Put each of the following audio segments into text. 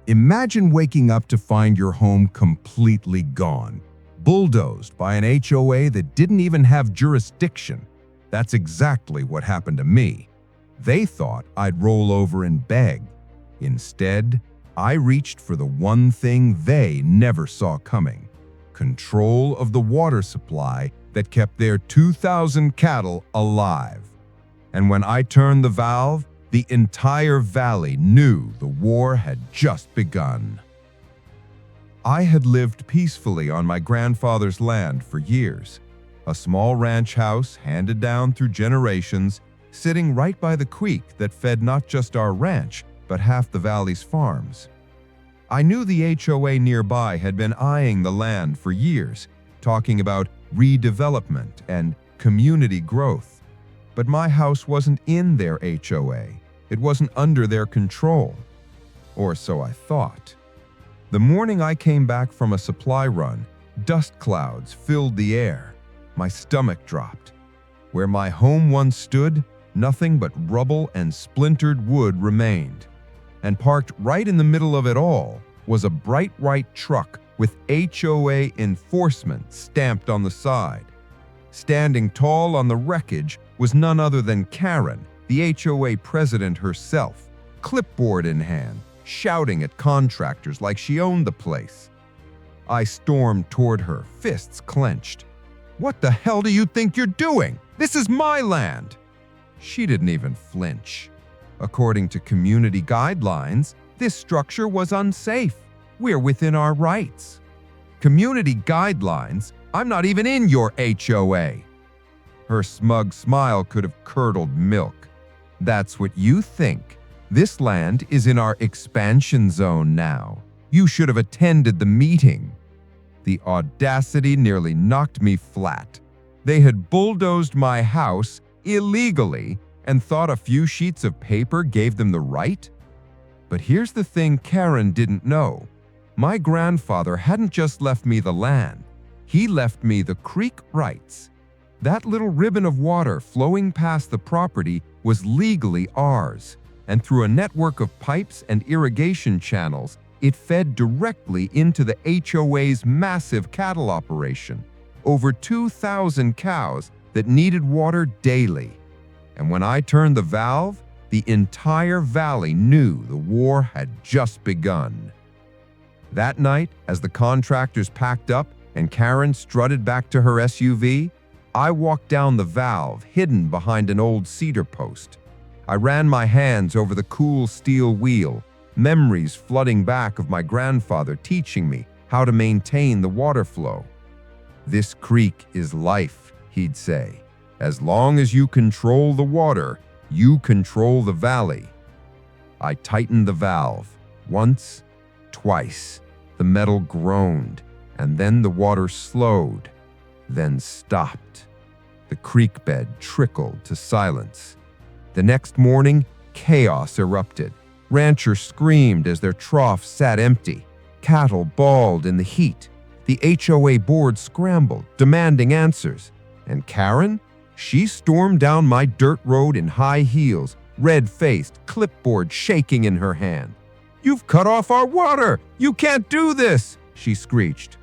Imagine waking up to find your home completely gone, bulldozed by an HOA that didn't even have jurisdiction. That's exactly what happened to me. They thought I'd roll over and beg. Instead, I reached for the one thing they never saw coming: control of the water supply that kept their 2,000 cattle alive. And when I turned the valve, the entire valley knew the war had just begun. I had lived peacefully on my grandfather's land for years, a small ranch house handed down through generations, sitting right by the creek that fed not just our ranch, but half the valley's farms. I knew the HOA nearby had been eyeing the land for years, talking about redevelopment and community growth. But my house wasn't in their HOA. It wasn't under their control. Or so I thought. The morning I came back from a supply run, dust clouds filled the air. My stomach dropped. Where my home once stood, nothing but rubble and splintered wood remained. And parked right in the middle of it all was a bright white truck with HOA enforcement stamped on the side. Standing tall on the wreckage was none other than Karen, the HOA president herself, clipboard in hand, shouting at contractors like she owned the place. I stormed toward her, fists clenched. "What the hell do you think you're doing? This is my land!" She didn't even flinch. According to community guidelines, this structure was unsafe. We're within our rights. Community guidelines? I'm not even in your HOA. Her smug smile could have curdled milk. That's what you think. This land is in our expansion zone now. You should have attended the meeting. The audacity nearly knocked me flat. They had bulldozed my house illegally and thought a few sheets of paper gave them the right? But here's the thing Karen didn't know. My grandfather hadn't just left me the land. He left me the creek rights. That little ribbon of water flowing past the property was legally ours, and through a network of pipes and irrigation channels, it fed directly into the HOA's massive cattle operation. Over 2,000 cows that needed water daily. And when I turned the valve, the entire valley knew the war had just begun. That night, as the contractors packed up and Karen strutted back to her SUV, I walked down the valve, hidden behind an old cedar post. I ran my hands over the cool steel wheel, memories flooding back of my grandfather teaching me how to maintain the water flow. "This creek is life," he'd say. "As long as you control the water, you control the valley." I tightened the valve. Once, twice. The metal groaned, and then the water slowed, then stopped. The creek bed trickled to silence. The next morning, chaos erupted. Ranchers screamed as their troughs sat empty. Cattle bawled in the heat. The HOA board scrambled, demanding answers. And Karen? She stormed down my dirt road in high heels, red-faced, clipboard shaking in her hand. "You've cut off our water! You can't do this!" she screeched.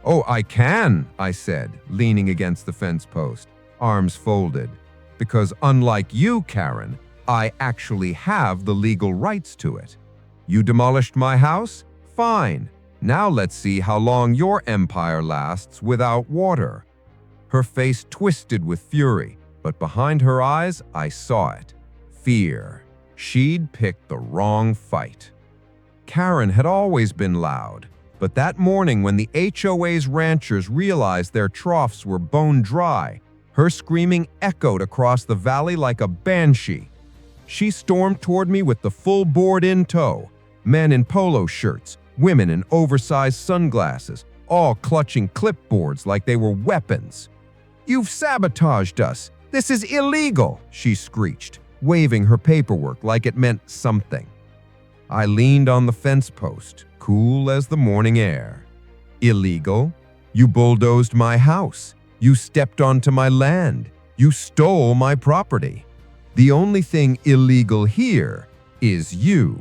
"Oh, I can," I said, leaning against the fence post, arms folded. "Because unlike you, Karen, I actually have the legal rights to it. You demolished my house? Fine. Now let's see how long your empire lasts without water." Her face twisted with fury, but behind her eyes, I saw it. Fear. She'd picked the wrong fight. Karen had always been loud, but that morning when the HOA's ranchers realized their troughs were bone dry, her screaming echoed across the valley like a banshee. She stormed toward me with the full board in tow, men in polo shirts, women in oversized sunglasses, all clutching clipboards like they were weapons. "You've sabotaged us! This is illegal!" she screeched, waving her paperwork like it meant something. I leaned on the fence post, cool as the morning air. "Illegal? You bulldozed my house. You stepped onto my land. You stole my property. The only thing illegal here is you."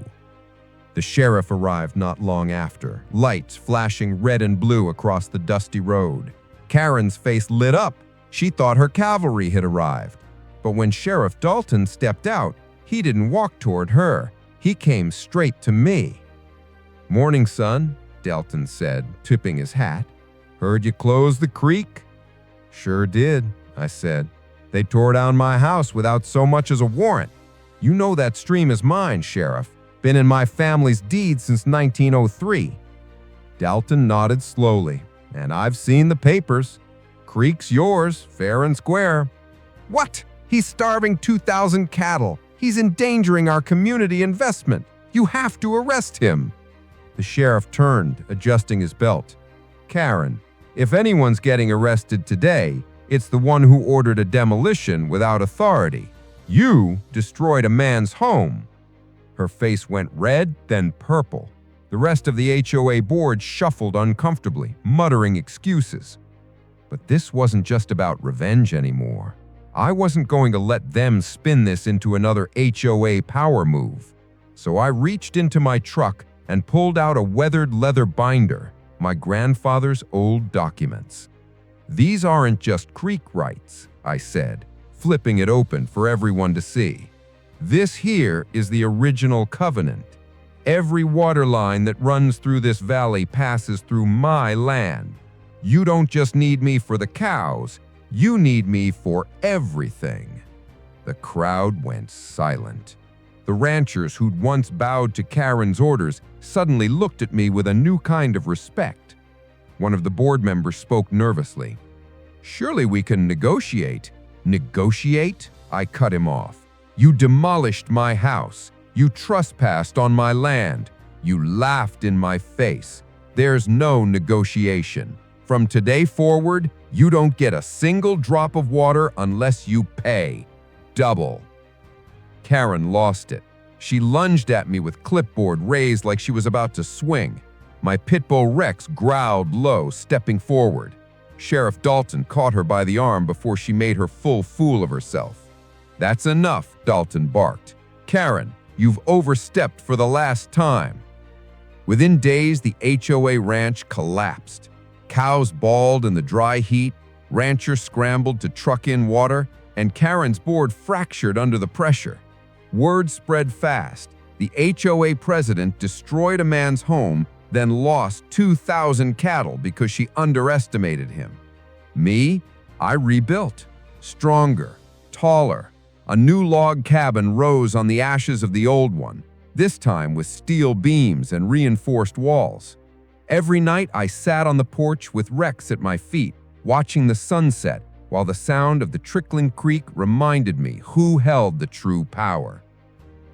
The sheriff arrived not long after, lights flashing red and blue across the dusty road. Karen's face lit up. She thought her cavalry had arrived. But when Sheriff Dalton stepped out, he didn't walk toward her. He came straight to me. "Morning, son," Dalton said, tipping his hat. "Heard you closed the creek?" "Sure did," I said. "They tore down my house without so much as a warrant. You know that stream is mine, Sheriff. Been in my family's deed since 1903. Dalton nodded slowly. "And I've seen the papers. Creek's yours, fair and square." "What? He's starving 2,000 cattle. He's endangering our community investment. You have to arrest him." The sheriff turned, adjusting his belt. "Karen, if anyone's getting arrested today, it's the one who ordered a demolition without authority. You destroyed a man's home." Her face went red, then purple. The rest of the HOA board shuffled uncomfortably, muttering excuses. But this wasn't just about revenge anymore. I wasn't going to let them spin this into another HOA power move. So I reached into my truck and pulled out a weathered leather binder, my grandfather's old documents. "These aren't just creek rights," I said, flipping it open for everyone to see. "This here is the original covenant. Every water line that runs through this valley passes through my land. You don't just need me for the cows, you need me for everything." The crowd went silent. The ranchers who'd once bowed to Karen's orders suddenly looked at me with a new kind of respect. One of the board members spoke nervously. "Surely we can negotiate." "Negotiate?" I cut him off. "You demolished my house. You trespassed on my land. You laughed in my face. There's no negotiation. From today forward, you don't get a single drop of water unless you pay. Double." Karen lost it. She lunged at me with clipboard raised like she was about to swing. My pit bull Rex growled low, stepping forward. Sheriff Dalton caught her by the arm before she made her full fool of herself. "That's enough," Dalton barked. "Karen, you've overstepped for the last time." Within days, the HOA ranch collapsed. Cows bawled in the dry heat, ranchers scrambled to truck in water, and Karen's board fractured under the pressure. Word spread fast. The HOA president destroyed a man's home, then lost 2,000 cattle because she underestimated him. Me? I rebuilt. Stronger, taller. A new log cabin rose on the ashes of the old one, this time with steel beams and reinforced walls. Every night I sat on the porch with Rex at my feet, watching the sunset, while the sound of the trickling creek reminded me who held the true power.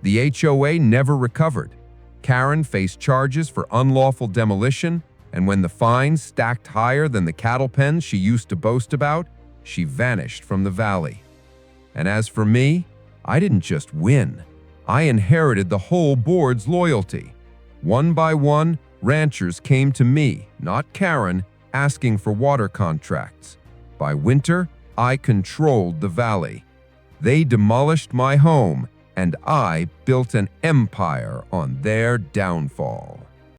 The HOA never recovered. Karen faced charges for unlawful demolition, and when the fines stacked higher than the cattle pens she used to boast about, she vanished from the valley. And as for me, I didn't just win. I inherited the whole board's loyalty. One by one, ranchers came to me, not Karen, asking for water contracts. By winter, I controlled the valley. They demolished my home, and I built an empire on their downfall.